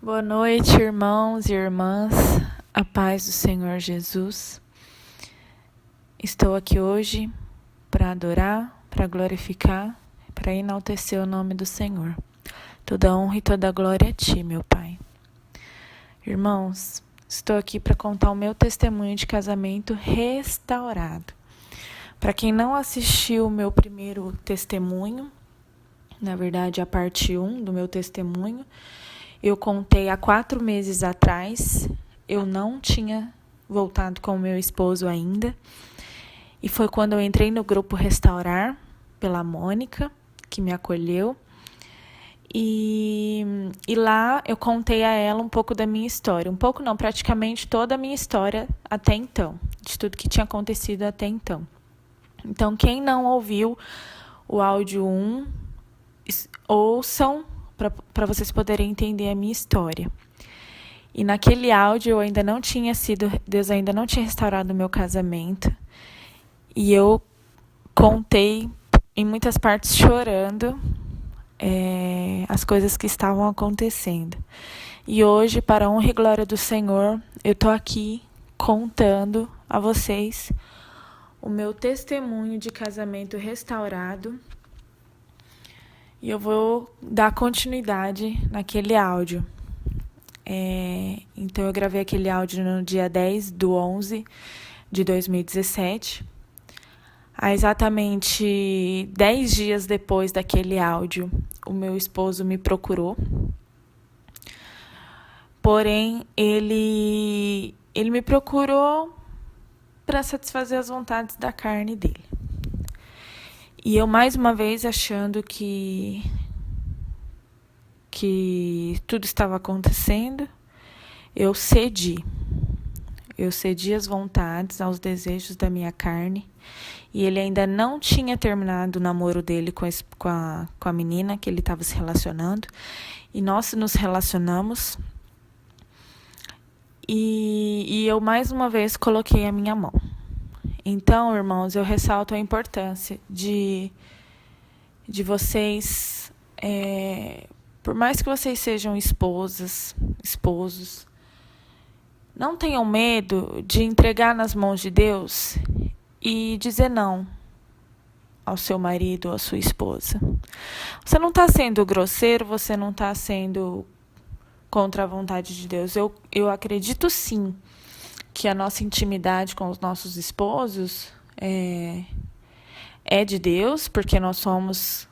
Boa noite, irmãos e irmãs, a paz do Senhor Jesus. Estou aqui hoje para adorar, para glorificar, para enaltecer o nome do Senhor. Toda honra e toda glória a Ti, meu Pai. Irmãos, estou aqui para contar o meu testemunho de casamento restaurado. Para quem não assistiu o meu primeiro testemunho, na verdade a parte 1 do meu testemunho, eu contei há 4 meses atrás, eu não tinha voltado com o meu esposo ainda. E foi quando eu entrei no grupo Restaurar, pela Mônica, que me acolheu. E lá eu contei a ela um pouco da minha história. Um pouco não, praticamente toda a minha história até então. De tudo que tinha acontecido até então. Então, quem não ouviu o áudio 1, ouçam para vocês poderem entender a minha história. E naquele áudio eu ainda não tinha Deus ainda não tinha restaurado o meu casamento. E eu contei em muitas partes chorando as coisas que estavam acontecendo. E hoje, para a honra e glória do Senhor, eu estou aqui contando a vocês o meu testemunho de casamento restaurado. E eu vou dar continuidade naquele áudio. Então, eu gravei aquele áudio no dia 10/11 de 2017. Há exatamente 10 dias depois daquele áudio, o meu esposo me procurou. Porém, ele me procurou para satisfazer as vontades da carne dele. E eu, mais uma vez, achando que tudo estava acontecendo, eu cedi. Eu cedi às vontades, aos desejos da minha carne. E ele ainda não tinha terminado o namoro dele com a menina que ele estava se relacionando. E nós nos relacionamos. E eu, mais uma vez, coloquei a minha mão. Então, irmãos, eu ressalto a importância de vocês, por mais que vocês sejam esposos, não tenham medo de entregar nas mãos de Deus e dizer não ao seu marido ou à sua esposa. Você não está sendo grosseiro, você não está sendo contra a vontade de Deus. Eu acredito sim que a nossa intimidade com os nossos esposos é de Deus, porque nós somos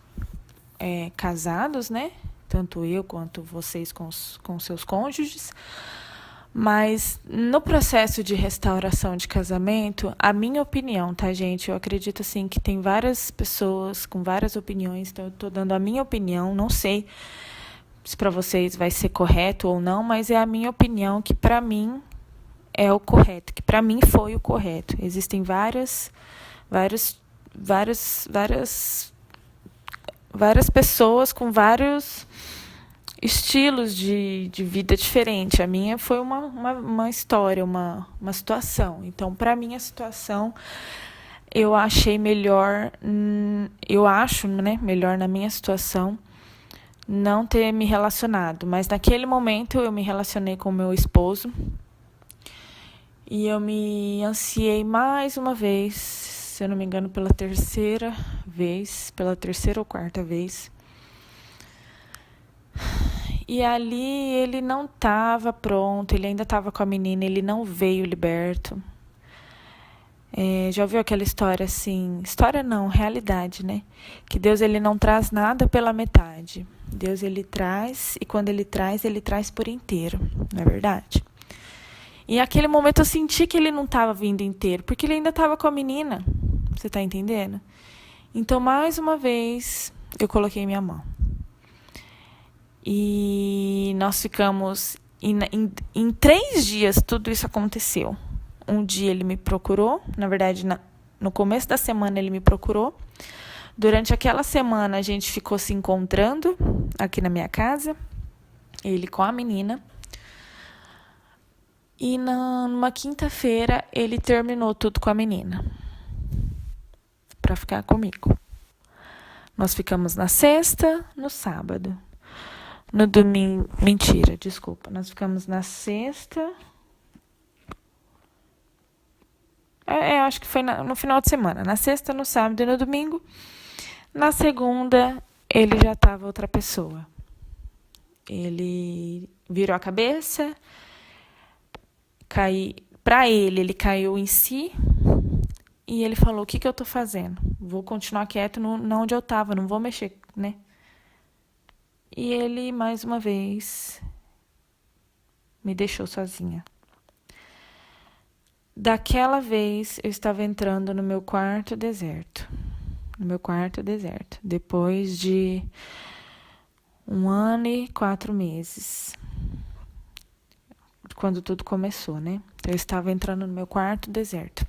casados, né? Tanto eu quanto vocês com seus cônjuges. Mas no processo de restauração de casamento, a minha opinião, tá, gente? Eu acredito, assim, que tem várias pessoas com várias opiniões, então eu tô dando a minha opinião, não sei se para vocês vai ser correto ou não, mas é a minha opinião que para mim é o correto, que para mim foi o correto. Existem várias pessoas com vários estilos de vida diferente. A minha foi uma história, uma situação. Então, para mim, a situação, eu achei melhor, melhor na minha situação, não ter me relacionado. Mas naquele momento, eu me relacionei com o meu esposo e eu me ansiei mais uma vez, se eu não me engano, pela terceira ou quarta vez. E ali ele não estava pronto, ele ainda estava com a menina, ele não veio liberto. Já ouviu aquela história assim? História não, realidade, né? Que Deus ele não traz nada pela metade. Deus ele traz, e quando ele traz por inteiro, não é verdade? E naquele momento eu senti que ele não estava vindo inteiro, porque ele ainda estava com a menina. Você está entendendo? Então, mais uma vez, eu coloquei minha mão. E nós ficamos... Em 3 dias, tudo isso aconteceu. Um dia ele me procurou. Na verdade, no começo da semana, ele me procurou. Durante aquela semana, a gente ficou se encontrando aqui na minha casa. Ele com a menina. E numa quinta-feira, ele terminou tudo com a menina. Para ficar comigo. Nós ficamos na sexta, no sábado. No domingo, mentira, desculpa. Nós ficamos na sexta. Acho que foi no final de semana. Na sexta, no sábado e no domingo. Na segunda, ele já estava outra pessoa. Ele virou a cabeça. Pra ele caiu em si. E ele falou, o que eu tô fazendo? Vou continuar quieto onde eu tava, não vou mexer, né? E ele, mais uma vez, me deixou sozinha. Daquela vez, eu estava entrando no meu quarto deserto. Depois de 1 ano e 4 meses. Quando tudo começou, né? Eu estava entrando no meu quarto deserto.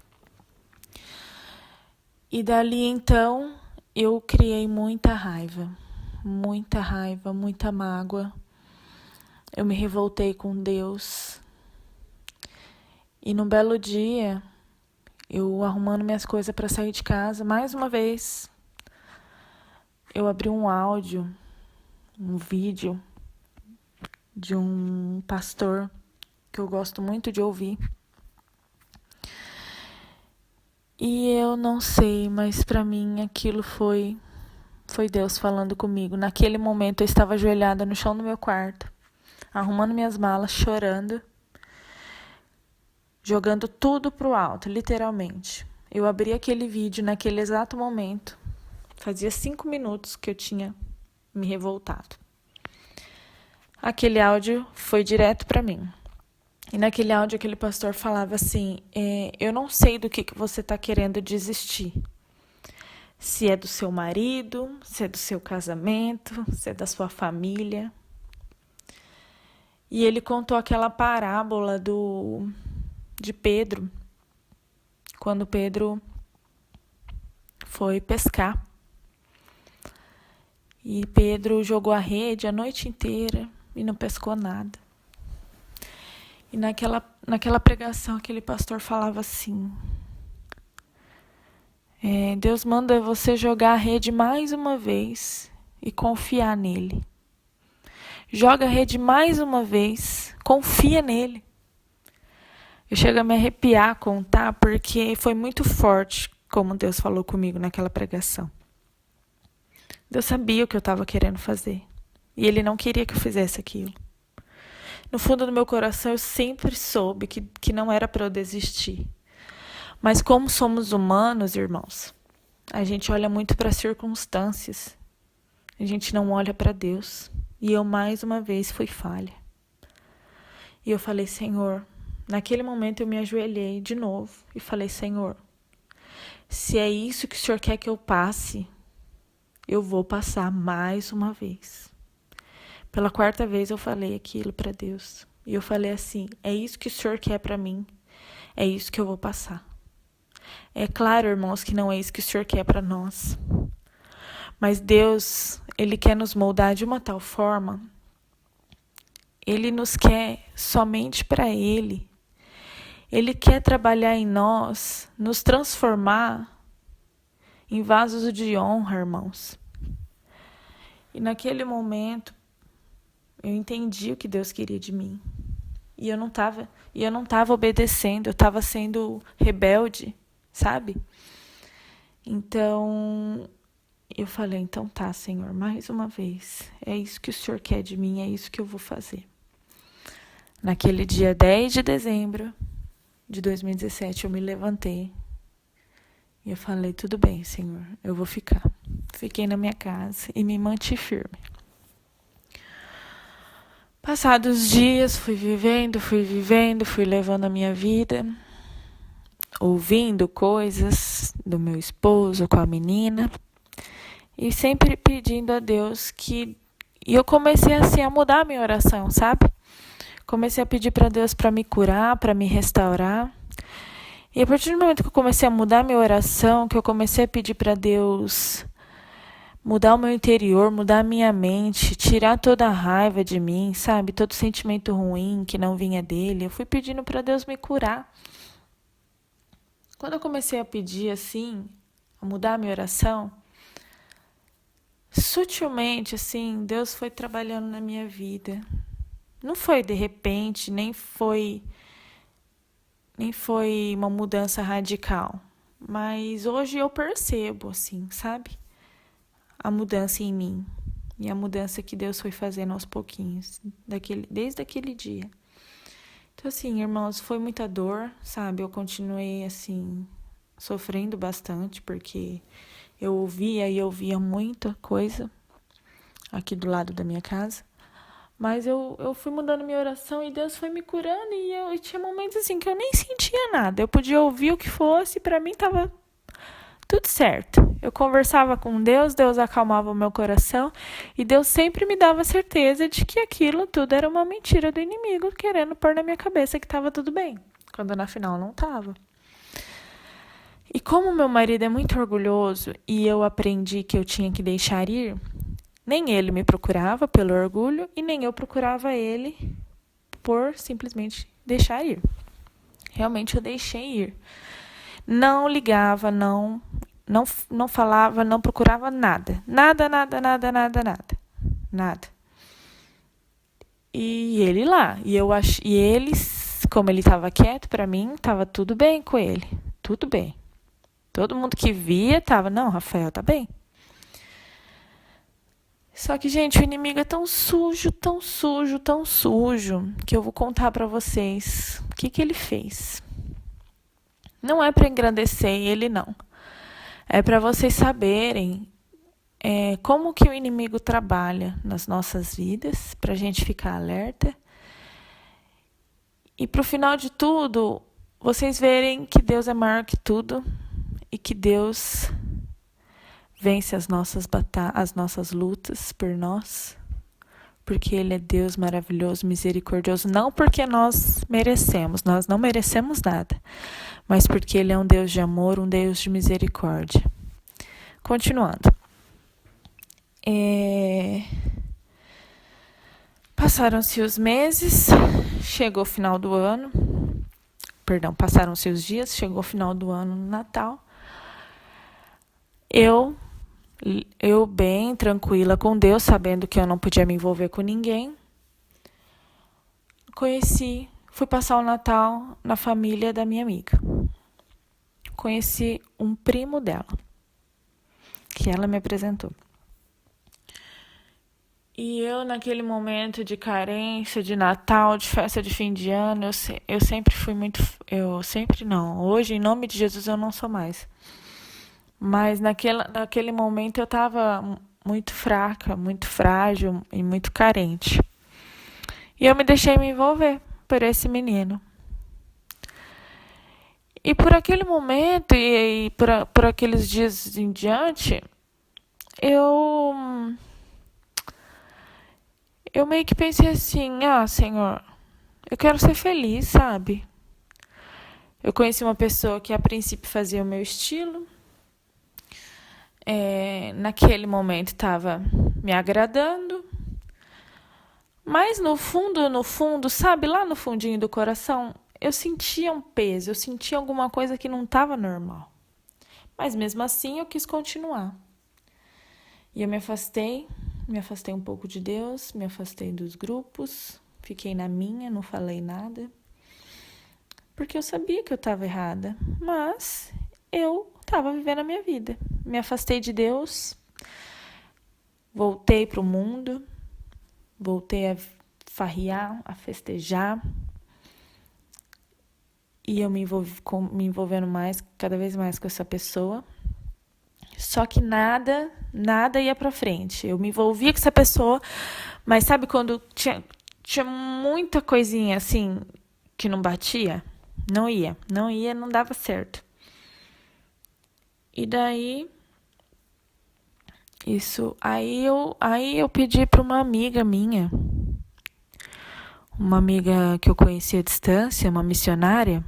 E dali, então, eu criei muita raiva, muita mágoa. Eu me revoltei com Deus. E num belo dia, eu arrumando minhas coisas para sair de casa, mais uma vez, eu abri um áudio, um vídeo de um pastor que eu gosto muito de ouvir. E eu não sei, mas para mim aquilo foi Deus falando comigo. Naquele momento eu estava ajoelhada no chão do meu quarto, arrumando minhas malas, chorando, jogando tudo pro alto, literalmente. Eu abri aquele vídeo naquele exato momento. Fazia 5 minutos que eu tinha me revoltado. Aquele áudio foi direto para mim. E naquele áudio aquele pastor falava assim, eu não sei do que você está querendo desistir. Se é do seu marido, se é do seu casamento, se é da sua família. E ele contou aquela parábola de Pedro, quando Pedro foi pescar. E Pedro jogou a rede a noite inteira e não pescou nada. E naquela pregação, aquele pastor falava assim, Deus manda você jogar a rede mais uma vez e confiar nele. Joga a rede mais uma vez, confia nele. Eu chego a me arrepiar a contar, porque foi muito forte como Deus falou comigo naquela pregação. Deus sabia o que eu estava querendo fazer. E Ele não queria que eu fizesse aquilo. No fundo do meu coração, eu sempre soube que não era para eu desistir. Mas como somos humanos, irmãos, a gente olha muito para as circunstâncias. A gente não olha para Deus. E eu, mais uma vez, fui falha. E eu falei, Senhor, naquele momento eu me ajoelhei de novo e falei, Senhor, se é isso que o Senhor quer que eu passe, eu vou passar mais uma vez. Pela 4ª vez eu falei aquilo para Deus. E eu falei assim, é isso que o Senhor quer para mim, é isso que eu vou passar. É claro, irmãos, que não é isso que o Senhor quer para nós. Mas Deus, Ele quer nos moldar de uma tal forma, Ele nos quer somente para Ele. Ele quer trabalhar em nós, nos transformar em vasos de honra, irmãos. E naquele momento, eu entendi o que Deus queria de mim. E eu não estava obedecendo, eu estava sendo rebelde, sabe? Então, eu falei, então tá, Senhor, mais uma vez. É isso que o Senhor quer de mim, é isso que eu vou fazer. Naquele dia 10 de dezembro de 2017, eu me levantei. E eu falei, tudo bem, Senhor, eu vou ficar. Fiquei na minha casa e me mantive firme. Passados os dias, fui vivendo, fui levando a minha vida, ouvindo coisas do meu esposo com a menina e sempre pedindo a Deus que... E eu comecei assim a mudar a minha oração, sabe? Comecei a pedir para Deus para me curar, para me restaurar. E a partir do momento que eu comecei a mudar a minha oração, que eu comecei a pedir para Deus mudar o meu interior, mudar a minha mente, tirar toda a raiva de mim, sabe? Todo sentimento ruim que não vinha dele. Eu fui pedindo para Deus me curar. Quando eu comecei a pedir assim, a mudar a minha oração, sutilmente, assim, Deus foi trabalhando na minha vida. Não foi de repente, nem foi uma mudança radical. Mas hoje eu percebo, assim, sabe? A mudança em mim. E a mudança que Deus foi fazendo aos pouquinhos, desde aquele dia. Então, assim, irmãos, foi muita dor, sabe? Eu continuei, assim, sofrendo bastante, porque eu ouvia muita coisa aqui do lado da minha casa. Mas eu fui mudando minha oração e Deus foi me curando e tinha momentos assim que eu nem sentia nada. Eu podia ouvir o que fosse, pra mim tava tudo certo. Eu conversava com Deus, Deus acalmava o meu coração e Deus sempre me dava certeza de que aquilo tudo era uma mentira do inimigo querendo pôr na minha cabeça que estava tudo bem, quando na final não estava. E como meu marido é muito orgulhoso e eu aprendi que eu tinha que deixar ir, nem ele me procurava pelo orgulho e nem eu procurava ele por simplesmente deixar ir. Realmente eu deixei ir. Não ligava, não falava, não procurava nada. Nada. E ele lá. E ele, como ele estava quieto, para mim, estava tudo bem com ele. Tudo bem. Todo mundo que via estava, não, Rafael, tá bem. Só que, gente, o inimigo é tão sujo, que eu vou contar para vocês o que ele fez. Não é para engrandecer ele, não. É para vocês saberem como que o inimigo trabalha nas nossas vidas, para a gente ficar alerta. E para o final de tudo, vocês verem que Deus é maior que tudo e que Deus vence as nossas lutas por nós, porque Ele é Deus maravilhoso, misericordioso, não porque nós não merecemos nada, mas porque Ele é um Deus de amor, um Deus de misericórdia. Continuando. Passaram-se os meses, chegou o final do ano, passaram-se os dias, chegou o final do ano, no Natal. Eu bem tranquila com Deus, sabendo que eu não podia me envolver com ninguém, fui passar o Natal na família da minha amiga. Conheci um primo dela, que ela me apresentou. E eu, naquele momento de carência, de Natal, de festa de fim de ano, eu sempre fui muito... Eu sempre não. Hoje, em nome de Jesus, eu não sou mais. Mas naquele momento eu estava muito fraca, muito frágil e muito carente. E eu me deixei me envolver por esse menino. E por aquele momento e por aqueles dias em diante, eu meio que pensei assim, Senhor, eu quero ser feliz, sabe? Eu conheci uma pessoa que a princípio fazia o meu estilo. Naquele momento estava me agradando. Mas no fundo, sabe, lá no fundinho do coração, eu sentia um peso, eu sentia alguma coisa que não estava normal. Mas mesmo assim eu quis continuar. E eu me afastei um pouco de Deus, me afastei dos grupos, fiquei na minha, não falei nada. Porque eu sabia que eu estava errada, mas eu estava vivendo a minha vida. Me afastei de Deus, voltei para o mundo, voltei a farrear, a festejar. E eu me envolvendo cada vez mais com essa pessoa. Só que nada ia pra frente. Eu me envolvia com essa pessoa, mas sabe quando tinha muita coisinha assim que não batia? Não ia, não dava certo. E daí aí eu pedi para uma amiga minha, uma amiga que eu conheci à distância, uma missionária.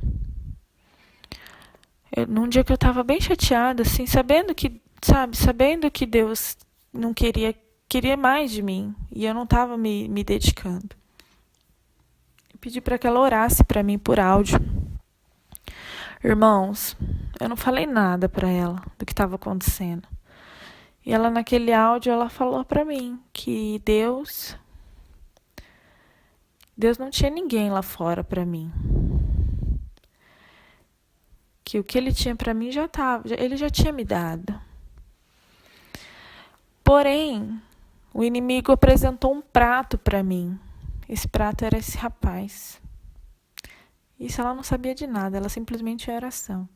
Num dia que eu tava bem chateada, assim, sabendo que Deus não queria mais de mim e eu não tava me dedicando. Eu pedi para que ela orasse para mim por áudio. Irmãos, eu não falei nada para ela do que estava acontecendo. E ela, naquele áudio, ela falou pra mim que Deus não tinha ninguém lá fora pra mim. Que o que ele tinha pra mim ele já tinha me dado. Porém, o inimigo apresentou um prato pra mim. Esse prato era esse rapaz. Isso ela não sabia de nada, ela simplesmente ia oração.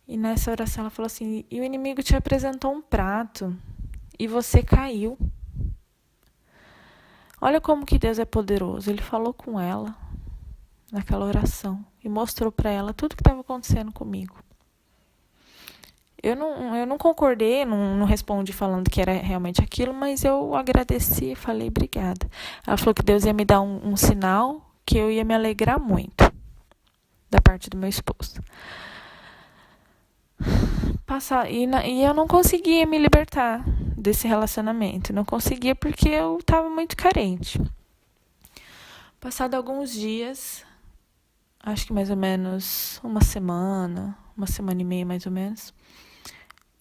E nessa oração ela falou assim: e o inimigo te apresentou um prato e você caiu. Olha como que Deus é poderoso. Ele falou com ela naquela oração e mostrou para ela tudo o que estava acontecendo comigo. Eu não concordei, não respondi falando que era realmente aquilo, mas eu agradeci e falei obrigada. Ela falou que Deus ia me dar um sinal que eu ia me alegrar muito da parte do meu esposo. E eu não conseguia me libertar desse relacionamento. Não conseguia porque eu estava muito carente. Passado alguns dias, acho que mais ou menos uma semana e meia mais ou menos,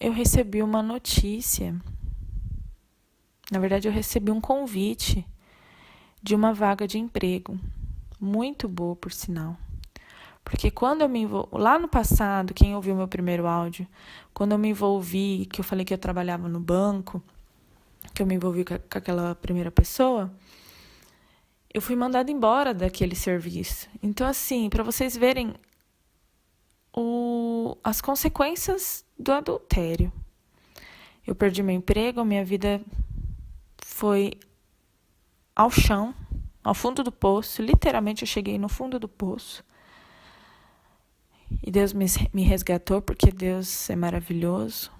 eu recebi uma notícia. Na verdade, eu recebi um convite de uma vaga de emprego. Muito boa, por sinal. Porque quando eu me envolvi, lá no passado, quem ouviu meu primeiro áudio, quando eu me envolvi, que eu falei que eu trabalhava no banco, que eu me envolvi com aquela primeira pessoa, eu fui mandada embora daquele serviço. Então, assim, para vocês verem as consequências do adultério. Eu perdi meu emprego, minha vida foi ao chão, ao fundo do poço. Literalmente, eu cheguei no fundo do poço. E Deus me resgatou, porque Deus é maravilhoso.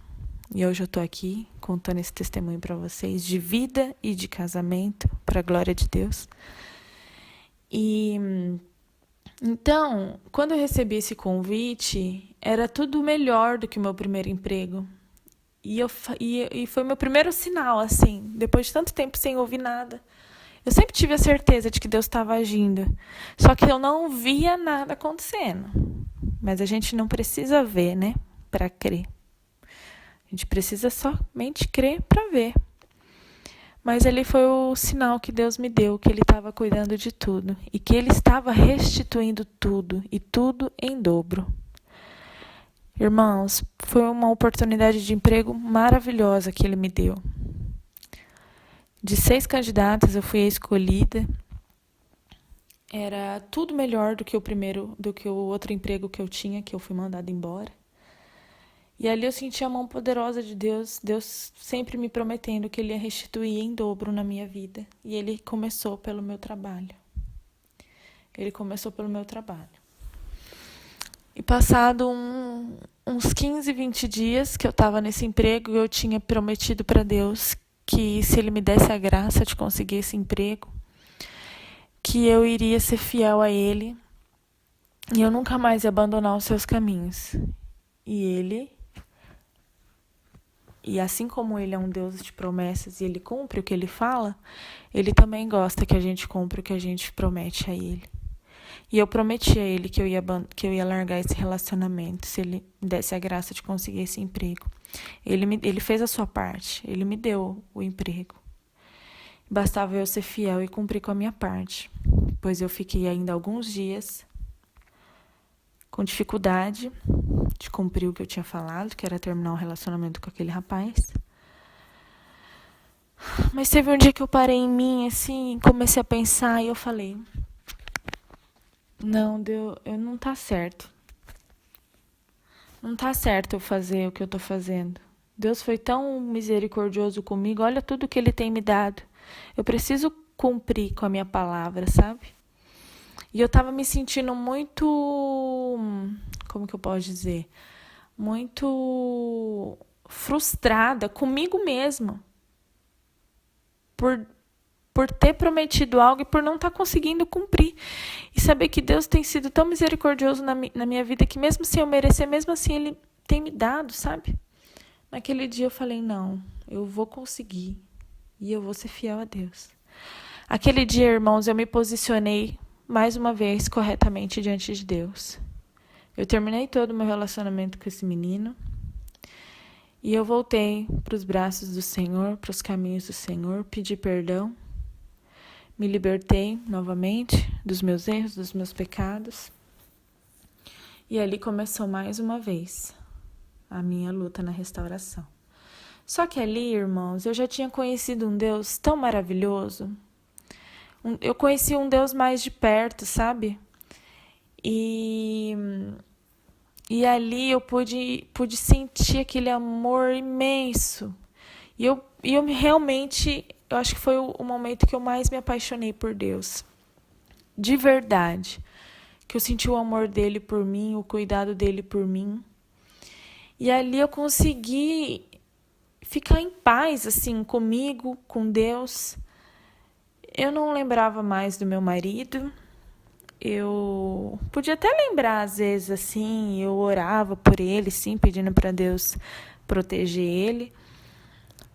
E hoje eu estou aqui contando esse testemunho para vocês de vida e de casamento, para a glória de Deus. E então, quando eu recebi esse convite, era tudo melhor do que o meu primeiro emprego. E foi meu primeiro sinal, assim, depois de tanto tempo sem ouvir nada. Eu sempre tive a certeza de que Deus estava agindo, só que eu não via nada acontecendo. Mas a gente não precisa ver, né, para crer. A gente precisa somente crer para ver. Mas ali foi o sinal que Deus me deu, que Ele estava cuidando de tudo. E que Ele estava restituindo tudo, e tudo em dobro. Irmãos, foi uma oportunidade de emprego maravilhosa que Ele me deu. De 6 candidatas, eu fui a escolhida. Era tudo melhor do que o outro emprego que eu tinha, que eu fui mandada embora. E ali eu senti a mão poderosa de Deus, Deus sempre me prometendo que Ele ia restituir em dobro na minha vida. E Ele começou pelo meu trabalho. E passado uns 15, 20 dias que eu estava nesse emprego, eu tinha prometido para Deus que se Ele me desse a graça de conseguir esse emprego, que eu iria ser fiel a Ele e eu nunca mais ia abandonar os seus caminhos. E assim como Ele é um Deus de promessas e Ele cumpre o que Ele fala, Ele também gosta que a gente cumpra o que a gente promete a Ele. E eu prometi a Ele que eu ia largar esse relacionamento se Ele me desse a graça de conseguir esse emprego. Ele fez a sua parte, Ele me deu o emprego. Bastava eu ser fiel e cumprir com a minha parte, pois eu fiquei ainda alguns dias com dificuldade de cumprir o que eu tinha falado, que era terminar o relacionamento com aquele rapaz. Mas teve um dia que eu parei em mim, assim, comecei a pensar e eu falei: não, Deus, não tá certo. Não tá certo eu fazer o que eu tô fazendo. Deus foi tão misericordioso comigo, olha tudo que Ele tem me dado. Eu preciso cumprir com a minha palavra, sabe? E eu tava me sentindo muito, como que eu posso dizer? Muito frustrada comigo mesma. Por ter prometido algo e por não estar conseguindo cumprir. E saber que Deus tem sido tão misericordioso na minha vida que mesmo sem eu merecer, mesmo assim Ele tem me dado, sabe? Naquele dia eu falei: não, eu vou conseguir e eu vou ser fiel a Deus. Aquele dia, irmãos, eu me posicionei mais uma vez corretamente diante de Deus. Eu terminei todo o meu relacionamento com esse menino E eu voltei para os braços do Senhor, para os caminhos do Senhor, pedi perdão, me libertei novamente dos meus erros, dos meus pecados. E ali começou mais uma vez a minha luta na restauração. Só que ali, irmãos, eu já tinha conhecido um Deus tão maravilhoso. Eu conheci um Deus mais de perto, sabe? E ali eu pude sentir aquele amor imenso. E eu realmente, eu acho que foi o momento que eu mais me apaixonei por Deus. De verdade. Que eu senti o amor dele por mim, o cuidado dele por mim. E ali eu consegui ficar em paz, assim, comigo, com Deus. Eu não lembrava mais do meu marido. Eu podia até lembrar, às vezes, assim, eu orava por ele, sim, pedindo para Deus proteger ele.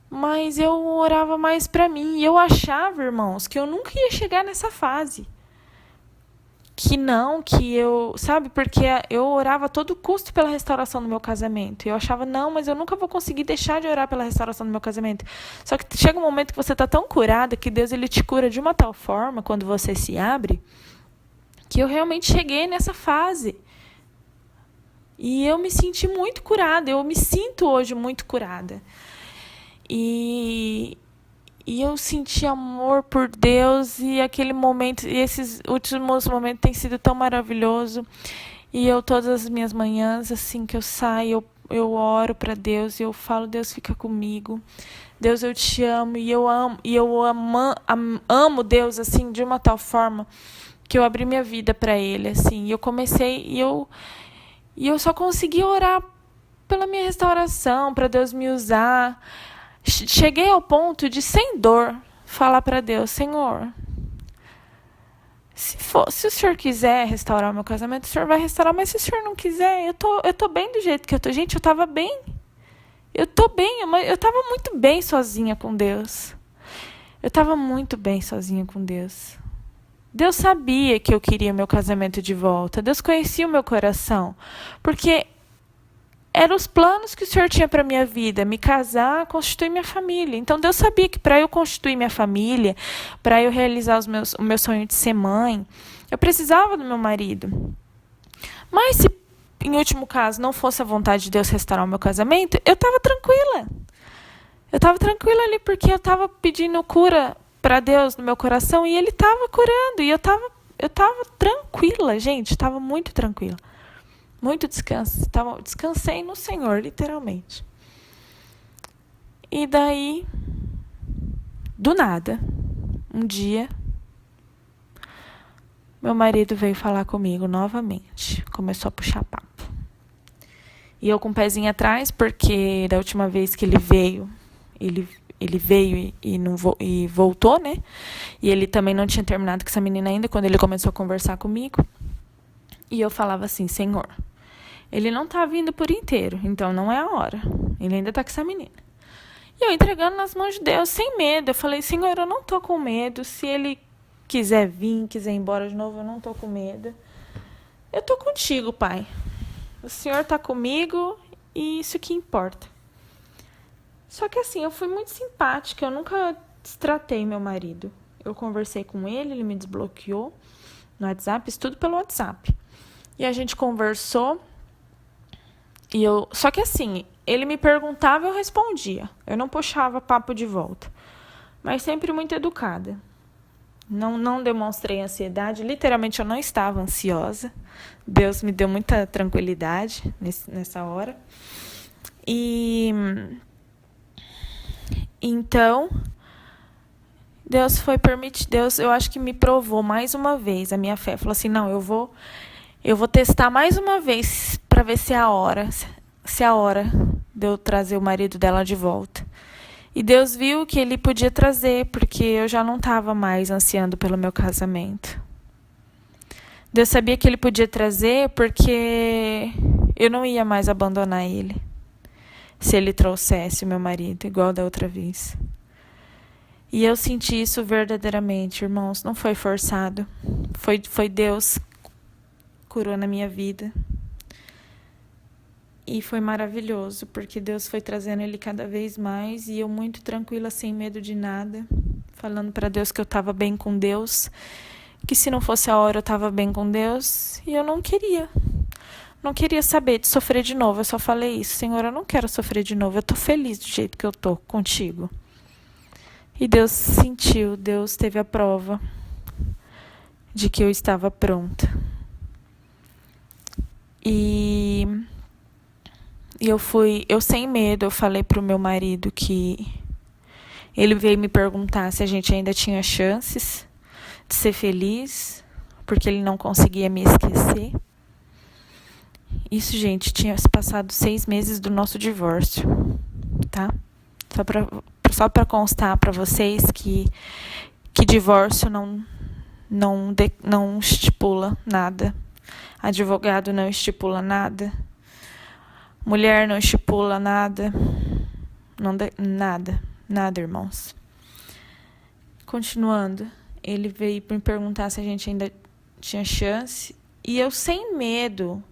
Mas eu orava mais para mim. E eu achava, irmãos, que eu nunca ia chegar nessa fase. Que eu, sabe, porque eu orava a todo custo pela restauração do meu casamento. E eu achava, não, mas eu nunca vou conseguir deixar de orar pela restauração do meu casamento. Só que chega um momento que você está tão curada, que Deus ele te cura de uma tal forma, quando você se abre, que eu realmente cheguei nessa fase. E eu me senti muito curada, eu me sinto hoje muito curada. E eu senti amor por Deus e aquele momento, e esses últimos momentos têm sido tão maravilhoso. E eu, todas as minhas manhãs, assim que eu saio, eu oro para Deus e eu falo, Deus, fica comigo. Deus, eu te amo. E eu amo Deus, assim, de uma tal forma que eu abri minha vida para Ele, assim. E eu comecei, e eu só consegui orar pela minha restauração, para Deus me usar. Cheguei ao ponto de, sem dor, falar para Deus, Senhor, se o Senhor quiser restaurar o meu casamento, o Senhor vai restaurar, mas se o Senhor não quiser, eu tô bem do jeito que eu tô. Gente, eu tava bem. Eu tô bem, eu tava muito bem sozinha com Deus. Eu tava muito bem sozinha com Deus. Deus sabia que eu queria meu casamento de volta. Deus conhecia o meu coração. Porque eram os planos que o Senhor tinha para minha vida, me casar, constituir minha família. Então Deus sabia que para eu constituir minha família, para eu realizar o meu sonho de ser mãe, eu precisava do meu marido. Mas se, em último caso, não fosse a vontade de Deus restaurar o meu casamento, eu estava tranquila. Eu estava tranquila ali porque eu estava pedindo cura para Deus no meu coração e Ele estava curando. E eu estava tranquila, gente, estava muito tranquila. Muito descansei no Senhor, literalmente. E daí, do nada, um dia, meu marido veio falar comigo novamente. Começou a puxar papo. E eu com o pezinho atrás, porque da última vez que ele veio e voltou, né? E ele também não tinha terminado com essa menina ainda, quando ele começou a conversar comigo. E eu falava assim, Senhor, ele não tá vindo por inteiro, então não é a hora. Ele ainda tá com essa menina. E eu entregando nas mãos de Deus, sem medo. Eu falei, Senhor, eu não tô com medo. Se ele quiser vir, quiser ir embora de novo, eu não tô com medo. Eu tô contigo, Pai. O Senhor tá comigo e isso que importa. Só que assim, eu fui muito simpática. Eu nunca destratei meu marido. Eu conversei com ele me desbloqueou no WhatsApp, isso tudo pelo WhatsApp. E a gente conversou. Só que assim, ele me perguntava e eu respondia. Eu não puxava papo de volta. Mas sempre muito educada. Não demonstrei ansiedade. Literalmente eu não estava ansiosa. Deus me deu muita tranquilidade nessa hora. E então, Deus foi permitido. Deus, eu acho que me provou mais uma vez a minha fé. Falou assim, não, eu vou testar mais uma vez para ver se é a hora de eu trazer o marido dela de volta. E Deus viu que Ele podia trazer, porque eu já não estava mais ansiando pelo meu casamento. Deus sabia que Ele podia trazer, porque eu não ia mais abandonar Ele, se Ele trouxesse o meu marido, igual da outra vez. E eu senti isso verdadeiramente, irmãos, não foi forçado. Foi Deus curou na minha vida. E foi maravilhoso, porque Deus foi trazendo ele cada vez mais e eu muito tranquila, sem medo de nada, falando para Deus que eu estava bem com Deus, que se não fosse a hora eu estava bem com Deus, e eu não queria. Não queria saber de sofrer de novo. Eu só falei isso: Senhor, eu não quero sofrer de novo. Eu tô feliz do jeito que eu tô contigo. E Deus sentiu, Deus teve a prova de que eu estava pronta. E eu sem medo, eu falei pro meu marido que ele veio me perguntar se a gente ainda tinha chances de ser feliz, porque ele não conseguia me esquecer. Isso, gente, tinha se passado 6 meses do nosso divórcio, tá? Só pra constar pra vocês que divórcio não estipula nada. Advogado não estipula nada. Mulher não estipula nada. Nada, irmãos. Continuando, ele veio me perguntar se a gente ainda tinha chance. E eu, sem medo,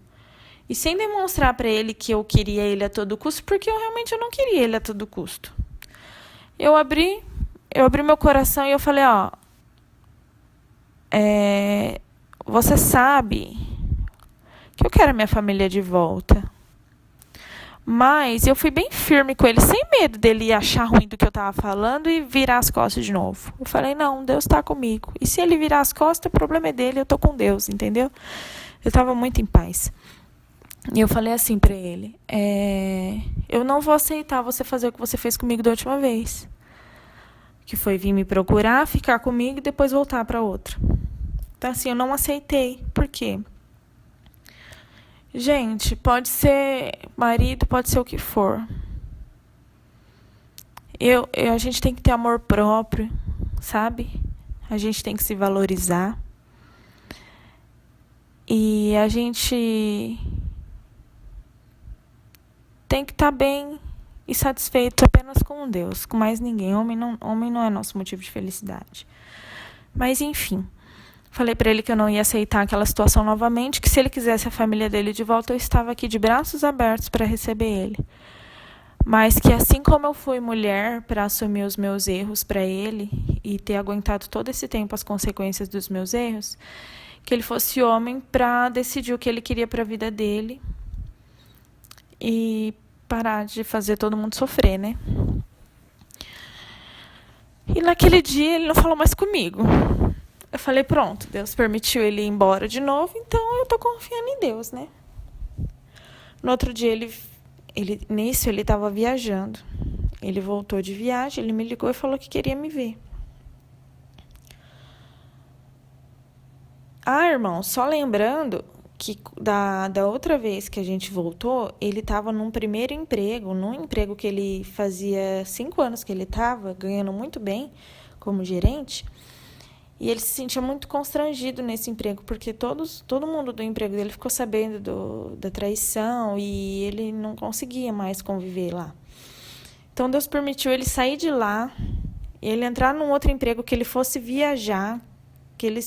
e sem demonstrar para ele que eu queria ele a todo custo, porque eu realmente não queria ele a todo custo. Eu abri meu coração e eu falei: você sabe que eu quero a minha família de volta. Mas eu fui bem firme com ele, sem medo dele achar ruim do que eu estava falando e virar as costas de novo. Eu falei: não, Deus está comigo. E se ele virar as costas, o problema é dele, eu tô com Deus, entendeu? Eu estava muito em paz. E eu falei assim para ele: eu não vou aceitar você fazer o que você fez comigo da última vez. Que foi vir me procurar, ficar comigo e depois voltar para outra. Então, assim, eu não aceitei. Por quê? Gente, pode ser marido, pode ser o que for. A gente tem que ter amor próprio, sabe? A gente tem que se valorizar. E a gente tem que estar bem e satisfeito apenas com Deus, com mais ninguém. Homem não é nosso motivo de felicidade. Mas, enfim. Falei para ele que eu não ia aceitar aquela situação novamente, que se ele quisesse a família dele de volta, eu estava aqui de braços abertos para receber ele. Mas que assim como eu fui mulher para assumir os meus erros para ele e ter aguentado todo esse tempo as consequências dos meus erros, que ele fosse homem para decidir o que ele queria para a vida dele e parar de fazer todo mundo sofrer, né? E naquele dia ele não falou mais comigo. Eu falei: pronto, Deus permitiu ele ir embora de novo, então eu tô confiando em Deus, né? No outro dia, nisso ele estava viajando. Ele voltou de viagem, ele me ligou e falou que queria me ver. Irmão, só lembrando que da outra vez que a gente voltou, ele estava num primeiro emprego, num emprego que ele fazia 5 anos que ele estava, ganhando muito bem como gerente. E ele se sentia muito constrangido nesse emprego, porque todo mundo do emprego dele ficou sabendo da traição e ele não conseguia mais conviver lá. Então, Deus permitiu ele sair de lá, ele entrar num outro emprego, que ele fosse viajar, que ele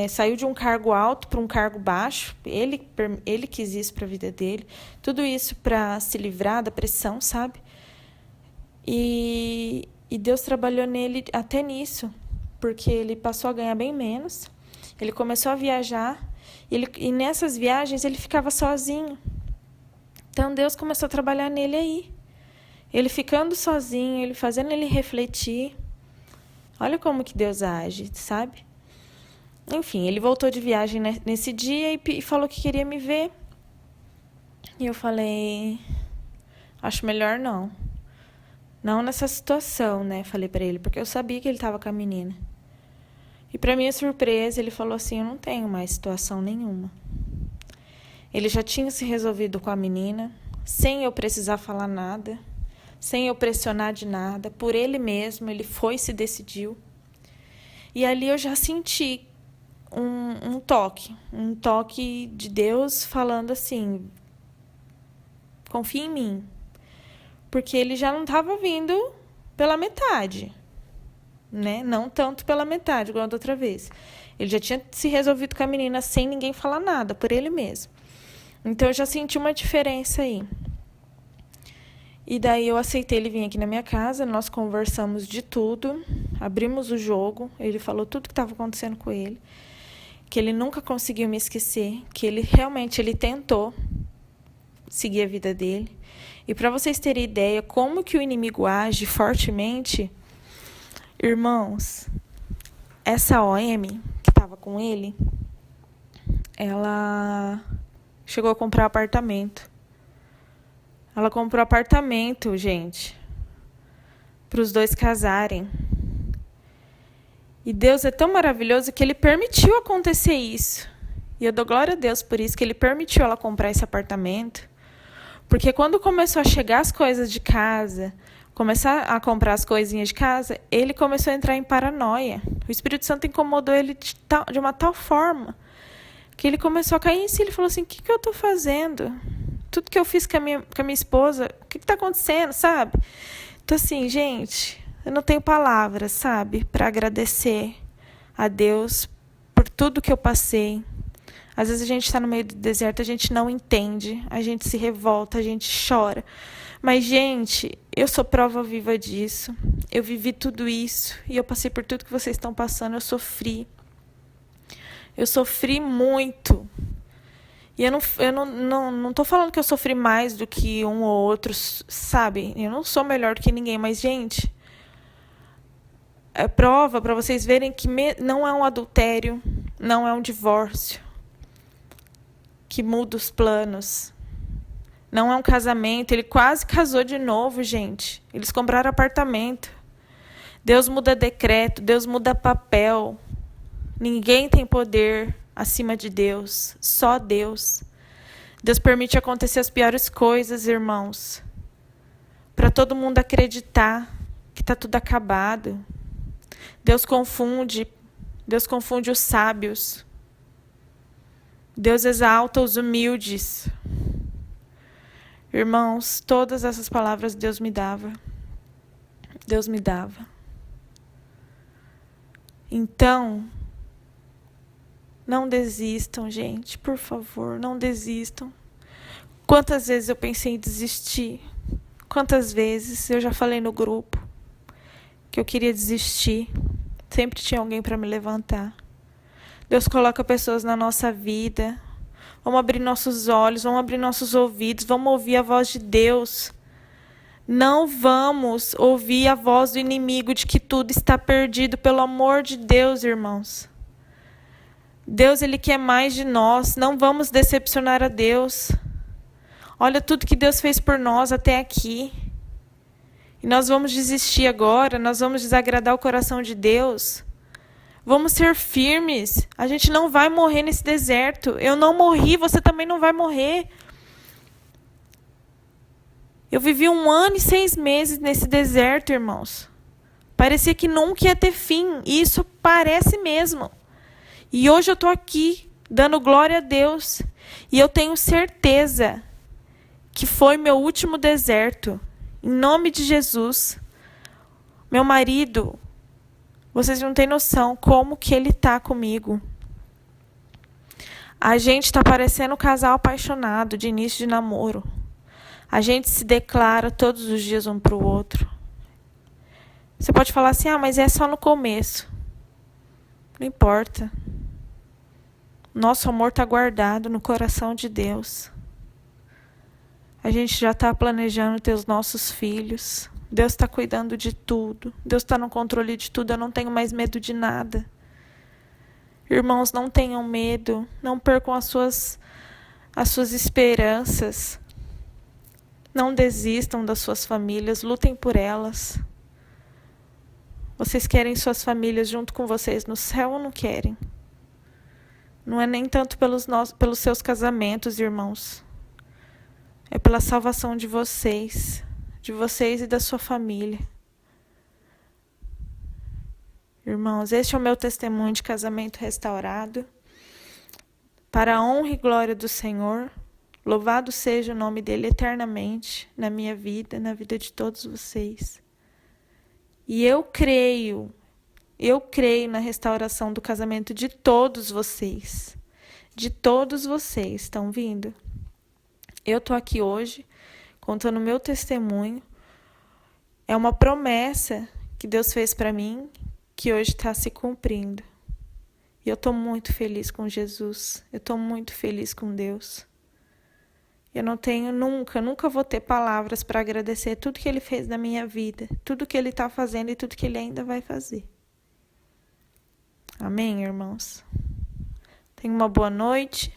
saiu de um cargo alto para um cargo baixo. Ele quis isso para a vida dele. Tudo isso para se livrar da pressão, sabe? E Deus trabalhou nele até nisso, porque ele passou a ganhar bem menos, ele começou a viajar, e nessas viagens ele ficava sozinho. Então Deus começou a trabalhar nele aí. Ele ficando sozinho, ele fazendo ele refletir. Olha como que Deus age, sabe? Enfim, ele voltou de viagem nesse dia e falou que queria me ver. E eu falei: acho melhor não. Não nessa situação, né? Falei pra ele, porque eu sabia que ele tava com a menina. E pra minha surpresa, ele falou assim: eu não tenho mais situação nenhuma. Ele já tinha se resolvido com a menina, sem eu precisar falar nada, sem eu pressionar de nada. Por ele mesmo, ele foi e se decidiu. E ali eu já senti um toque de Deus falando assim: confia em mim. Porque ele já não estava vindo pela metade, né? Não tanto pela metade, igual da outra vez. Ele já tinha se resolvido com a menina sem ninguém falar nada, por ele mesmo. Então eu já senti uma diferença aí. E daí eu aceitei ele vir aqui na minha casa, nós conversamos de tudo, abrimos o jogo, ele falou tudo que estava acontecendo com ele, que ele nunca conseguiu me esquecer, que ele realmente tentou seguir a vida dele. E para vocês terem ideia como que o inimigo age fortemente, irmãos, essa OM que estava com ele, ela chegou a comprar apartamento. Ela comprou apartamento, gente, para os dois casarem. E Deus é tão maravilhoso que Ele permitiu acontecer isso. E eu dou glória a Deus por isso, que Ele permitiu ela comprar esse apartamento. Porque quando começou a chegar as coisas de casa, começar a comprar as coisinhas de casa, ele começou a entrar em paranoia. O Espírito Santo incomodou ele de uma tal forma que ele começou a cair em si. Ele falou assim, o que eu estou fazendo? Tudo que eu fiz com a minha esposa, o que está acontecendo, sabe? Então, assim, gente, eu não tenho palavras, sabe, para agradecer a Deus por tudo que eu passei. Às vezes a gente está no meio do deserto, a gente não entende, a gente se revolta, a gente chora. Mas, gente, eu sou prova viva disso. Eu vivi tudo isso e eu passei por tudo que vocês estão passando. Eu sofri. Eu sofri muito. E eu não tô falando que eu sofri mais do que um ou outro, sabe? Eu não sou melhor do que ninguém, mas, gente, é prova para vocês verem que não é um adultério, não é um divórcio que muda os planos. Não é um casamento. Ele quase casou de novo, gente. Eles compraram apartamento. Deus muda decreto, Deus muda papel. Ninguém tem poder acima de Deus, só Deus. Deus permite acontecer as piores coisas, irmãos, para todo mundo acreditar que está tudo acabado. Deus confunde os sábios. Deus exalta os humildes. Irmãos, todas essas palavras Deus me dava. Deus me dava. Então, não desistam, gente, por favor, não desistam. Quantas vezes eu pensei em desistir? Quantas vezes eu já falei no grupo que eu queria desistir? Sempre tinha alguém para me levantar. Deus coloca pessoas na nossa vida. Vamos abrir nossos olhos, vamos abrir nossos ouvidos, vamos ouvir a voz de Deus. Não vamos ouvir a voz do inimigo de que tudo está perdido, pelo amor de Deus, irmãos. Deus, Ele quer mais de nós. Não vamos decepcionar a Deus. Olha tudo que Deus fez por nós até aqui. E nós vamos desistir agora? Nós vamos desagradar o coração de Deus? Vamos ser firmes. A gente não vai morrer nesse deserto. Eu não morri, você também não vai morrer. Eu vivi 1 ano e 6 meses nesse deserto, irmãos. Parecia que nunca ia ter fim. E isso parece mesmo. E hoje eu estou aqui, dando glória a Deus. E eu tenho certeza que foi meu último deserto. Em nome de Jesus. Meu marido, vocês não têm noção como que ele está comigo. A gente está parecendo um casal apaixonado de início de namoro. A gente se declara todos os dias um para o outro. Você pode falar assim, mas é só no começo. Não importa. Nosso amor está guardado no coração de Deus. A gente já está planejando ter os nossos filhos. Deus está cuidando de tudo. Deus está no controle de tudo. Eu não tenho mais medo de nada. Irmãos, não tenham medo. Não percam as suas esperanças. Não desistam das suas famílias. Lutem por elas. Vocês querem suas famílias junto com vocês no céu ou não querem? Não é nem tanto pelos seus casamentos, irmãos. É pela salvação de vocês e da sua família. Irmãos, este é o meu testemunho de casamento restaurado. Para a honra e glória do Senhor, louvado seja o nome dele eternamente na minha vida, na vida de todos vocês. E eu creio na restauração do casamento de todos vocês. De todos vocês, estão vindo? Eu tô aqui hoje contando o meu testemunho. É uma promessa que Deus fez para mim que hoje está se cumprindo. E eu tô muito feliz com Jesus. Eu tô muito feliz com Deus. Eu não tenho nunca vou ter palavras para agradecer tudo que Ele fez na minha vida, tudo que Ele está fazendo e tudo que Ele ainda vai fazer. Amém, irmãos? Tenham uma boa noite.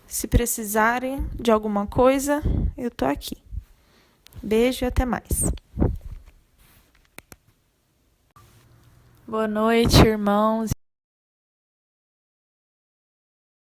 Se precisarem de alguma coisa, eu tô aqui. Beijo e até mais. Boa noite, irmãos